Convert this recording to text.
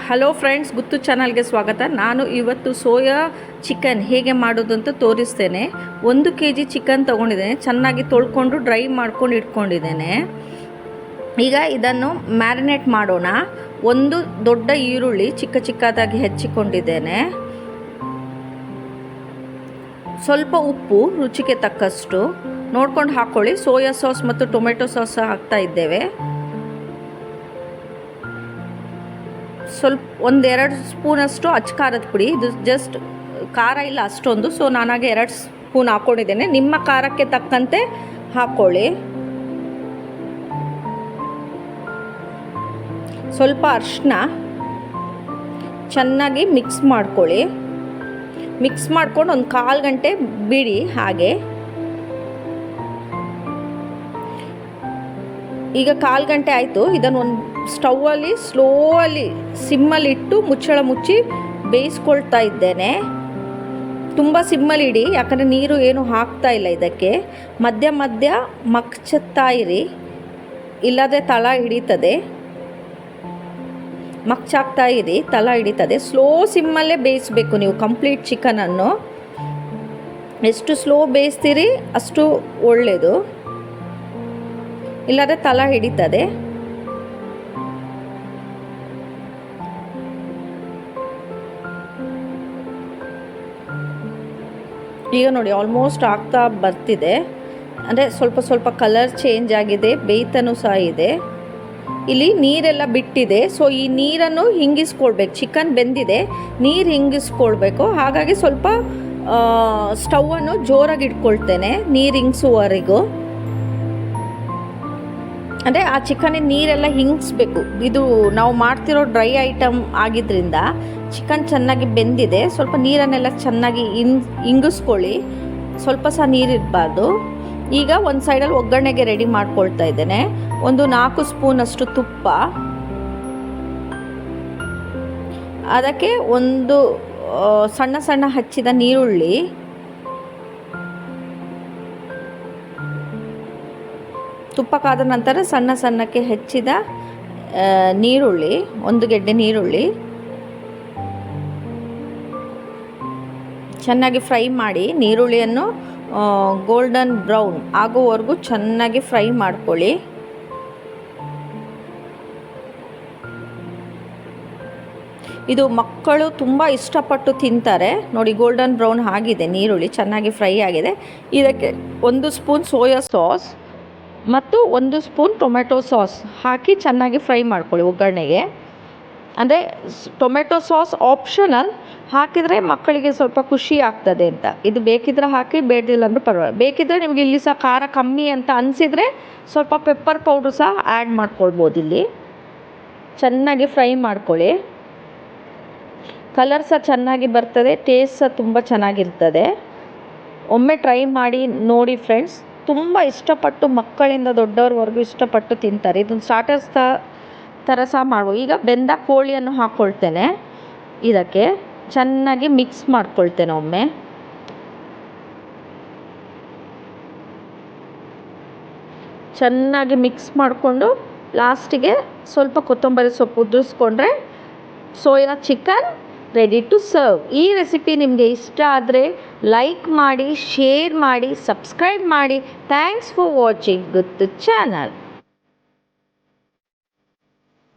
Hello friends, ಗುತ್ತು ಚಾನಲ್ಗೆ ಸ್ವಾಗತ. ನಾನು ಇವತ್ತು ಸೋಯಾ ಚಿಕನ್ ಹೇಗೆ ಮಾಡೋದು ಅಂತ ತೋರಿಸ್ತೇನೆ. 1 kg ಚಿಕನ್ ತೊಗೊಂಡಿದ್ದೇನೆ. ಚೆನ್ನಾಗಿ ತೊಳ್ಕೊಂಡು ಡ್ರೈ ಮಾಡ್ಕೊಂಡು ಇಟ್ಕೊಂಡಿದ್ದೇನೆ. ಈಗ ಇದನ್ನು ಮ್ಯಾರಿನೇಟ್ ಮಾಡೋಣ. 1 ದೊಡ್ಡ ಈರುಳ್ಳಿ ಚಿಕ್ಕದಾಗಿ ಹೆಚ್ಚಿಕೊಂಡಿದ್ದೇನೆ. ಸ್ವಲ್ಪ ಉಪ್ಪು ರುಚಿಗೆ ತಕ್ಕಷ್ಟು ನೋಡ್ಕೊಂಡು ಹಾಕ್ಕೊಳ್ಳಿ. ಸೋಯಾ ಸಾಸ್ ಮತ್ತು ಟೊಮೆಟೊ ಸಾಸ್ ಹಾಕ್ತಾ ಇದ್ದೇವೆ. ಸ್ವಲ್ಪ 1-2 ಸ್ಪೂನಷ್ಟು ಅಚ್ಚ ಪುಡಿ. ಇದು ಜಸ್ಟ್ ಖಾರ ಇಲ್ಲ ಅಷ್ಟೊಂದು, ಸೊ ನಾನಾಗೆ 2 ಸ್ಪೂನ್ ಹಾಕ್ಕೊಂಡಿದ್ದೇನೆ. ನಿಮ್ಮ ಖಾರಕ್ಕೆ ತಕ್ಕಂತೆ ಹಾಕ್ಕೊಳ್ಳಿ. ಸ್ವಲ್ಪ ಅರಿಶಿನ ಚೆನ್ನಾಗಿ ಮಿಕ್ಸ್ ಮಾಡ್ಕೊಳ್ಳಿ. ಮಿಕ್ಸ್ ಮಾಡ್ಕೊಂಡು 1/4 ಗಂಟೆ ಬಿಡಿ. ಹಾಗೆ ಈಗ 1/4 ಗಂಟೆ ಆಯಿತು. ಇದನ್ನು ಒಂದು ಸ್ಟೌವಲ್ಲಿ ಸ್ಲೋಲಿ ಸಿಮ್ಮಲ್ಲಿಟ್ಟು ಮುಚ್ಚಳ ಮುಚ್ಚಿ ಬೇಯಿಸ್ಕೊಳ್ತಾ ಇದ್ದೇನೆ. ತುಂಬ ಸಿಮ್ಮಲ್ಲಿ ಇಡಿ, ಯಾಕಂದರೆ ನೀರು ಏನು ಹಾಕ್ತಾ ಇಲ್ಲ ಇದಕ್ಕೆ. ಮಧ್ಯ ಮಧ್ಯ ಮಗ್ಚುತ್ತಾ ಇರಿ, ಇಲ್ಲದೆ ತಳ ಹಿಡಿತದೆ. ಮಗ್ಚಾಕ್ತಾ ಇರಿ, ತಳ ಹಿಡಿತದೆ. ಸ್ಲೋ ಸಿಮ್ಮಲ್ಲೇ ಬೇಯಿಸಬೇಕು ನೀವು ಕಂಪ್ಲೀಟ್ ಚಿಕನನ್ನು. ಎಷ್ಟು ಸ್ಲೋ ಬೇಯಿಸ್ತೀರಿ ಅಷ್ಟು ಒಳ್ಳೆಯದು, ಇಲ್ಲದೆ ತಳ ಹಿಡಿತದೆ. ಈಗ ನೋಡಿ ಆಲ್ಮೋಸ್ಟ್ ಆಗ್ತಾ ಬರ್ತಿದೆ. ಅಂದರೆ ಸ್ವಲ್ಪ ಸ್ವಲ್ಪ ಕಲರ್ ಚೇಂಜ್ ಆಗಿದೆ, ಬೇಯ್ತನೂ ಸಹ ಇದೆ. ಇಲ್ಲಿ ನೀರೆಲ್ಲ ಬಿಟ್ಟಿದೆ, ಸೊ ಈ ನೀರನ್ನು ಹಿಂಗಿಸ್ಕೊಳ್ಬೇಕು. ಚಿಕನ್ ಬೆಂದಿದೆ, ನೀರು ಹಿಂಗಿಸ್ಕೊಳ್ಬೇಕು. ಹಾಗಾಗಿ ಸ್ವಲ್ಪ ಸ್ಟವನ್ನು ಜೋರಾಗಿ ಇಟ್ಕೊಳ್ತೇನೆ ನೀರು ಹಿಂಗಿಸುವವರೆಗೂ. ಅಂದರೆ ಆ ಚಿಕನಿನ ನೀರೆಲ್ಲ ಹಿಂಗಿಸ್ಬೇಕು. ಇದು ನಾವು ಮಾಡ್ತಿರೋ ಡ್ರೈ ಐಟಮ್ ಆಗಿದ್ದರಿಂದ ಚಿಕನ್ ಚೆನ್ನಾಗಿ ಬೆಂದಿದೆ. ಸ್ವಲ್ಪ ನೀರನ್ನೆಲ್ಲ ಚೆನ್ನಾಗಿ ಹಿಂಗಿಸ್ಕೊಳ್ಳಿ, ಸ್ವಲ್ಪ ಸಹ ನೀರಿರಬಾರ್ದು. ಈಗ ಒಂದು ಸೈಡಲ್ಲಿ ಒಗ್ಗರಣೆಗೆ ರೆಡಿ ಮಾಡ್ಕೊಳ್ತಾ ಇದ್ದೇನೆ. 4 ಸ್ಪೂನಷ್ಟು ತುಪ್ಪ, ಅದಕ್ಕೆ 1 ಸಣ್ಣ ಸಣ್ಣ ಹಚ್ಚಿದ ನೀರುಳ್ಳಿ, ತುಪ್ಪ ಕಾದ ನಂತರ ಸಣ್ಣ ಸಣ್ಣಕ್ಕೆ ಹೆಚ್ಚಿದ ನೀರುಳ್ಳಿ, 1 ಗೆಡ್ಡೆ ನೀರುಳ್ಳಿ ಚೆನ್ನಾಗಿ ಫ್ರೈ ಮಾಡಿ. ನೀರುಳ್ಳಿಯನ್ನು ಗೋಲ್ಡನ್ ಬ್ರೌನ್ ಆಗೋವರೆಗೂ ಚೆನ್ನಾಗಿ ಫ್ರೈ ಮಾಡ್ಕೊಳ್ಳಿ. ಇದು ಮಕ್ಕಳು ತುಂಬ ಇಷ್ಟಪಟ್ಟು ತಿಂತಾರೆ. ನೋಡಿ ಗೋಲ್ಡನ್ ಬ್ರೌನ್ ಆಗಿದೆ, ನೀರುಳ್ಳಿ ಚೆನ್ನಾಗಿ ಫ್ರೈ ಆಗಿದೆ. ಇದಕ್ಕೆ 1 ಸ್ಪೂನ್ ಸೋಯಾ ಸಾಸ್ ಮತ್ತು 1 ಸ್ಪೂನ್ ಟೊಮೆಟೊ ಸಾಸ್ ಹಾಕಿ ಚೆನ್ನಾಗಿ ಫ್ರೈ ಮಾಡ್ಕೊಳ್ಳಿ ಒಗ್ಗರಣೆಗೆ. ಅಂದರೆ ಟೊಮೆಟೊ ಸಾಸ್ ಆಪ್ಷನಲ್, ಹಾಕಿದರೆ ಮಕ್ಕಳಿಗೆ ಸ್ವಲ್ಪ ಖುಷಿ ಆಗ್ತದೆ ಅಂತ. ಇದು ಬೇಕಿದ್ರೆ ಹಾಕಿ, ಬೇಡದಿಲ್ಲ ಅಂದರೂ ಪರವಾಗಿಲ್ಲ. ಬೇಕಿದ್ದರೆ ನಿಮಗೆ ಇಲ್ಲಿ ಸಹ ಖಾರ ಕಮ್ಮಿ ಅಂತ ಅನಿಸಿದರೆ ಸ್ವಲ್ಪ ಪೆಪ್ಪರ್ ಪೌಡ್ರು ಸಹ ಆ್ಯಡ್ ಮಾಡ್ಕೊಳ್ಬೋದು. ಇಲ್ಲಿ ಚೆನ್ನಾಗಿ ಫ್ರೈ ಮಾಡ್ಕೊಳ್ಳಿ. ಕಲರ್ ಸಹ ಚೆನ್ನಾಗಿ ಬರ್ತದೆ, ಟೇಸ್ಟ್ ಸಹ ತುಂಬ ಚೆನ್ನಾಗಿರ್ತದೆ. ಒಮ್ಮೆ ಟ್ರೈ ಮಾಡಿ ನೋಡಿ ಫ್ರೆಂಡ್ಸ್. ತುಂಬ ಇಷ್ಟಪಟ್ಟು ಮಕ್ಕಳಿಂದ ದೊಡ್ಡವ್ರವರೆಗೂ ಇಷ್ಟಪಟ್ಟು ತಿಂತಾರೆ. ಇದನ್ನು ಸ್ಟಾರ್ಟರ್ಸ್ ಥರ ಸಹ ಮಾಡ್ಬೋದು. ಈಗ ಬೆಂದ ಕೋಳಿಯನ್ನು ಹಾಕ್ಕೊಳ್ತೇನೆ. ಇದಕ್ಕೆ ಚೆನ್ನಾಗಿ ಮಿಕ್ಸ್ ಮಾಡ್ಕೊಳ್ತೇನೆ. ಒಮ್ಮೆ ಚೆನ್ನಾಗಿ ಮಿಕ್ಸ್ ಮಾಡಿಕೊಂಡು ಲಾಸ್ಟಿಗೆ ಸ್ವಲ್ಪ ಕೊತ್ತಂಬರಿ ಸೊಪ್ಪು ಉದುರಿಸ್ಕೊಂಡ್ರೆ soya chicken ready to serve. ಈ ರೆಸಿಪಿ ನಿಮಗೆ ಇಷ್ಟ ಆದರೆ ಲೈಕ್ ಮಾಡಿ, ಶೇರ್ ಮಾಡಿ, ಸಬ್ಸ್ಕ್ರೈಬ್ ಮಾಡಿ. Thanks for watching Guttu channel.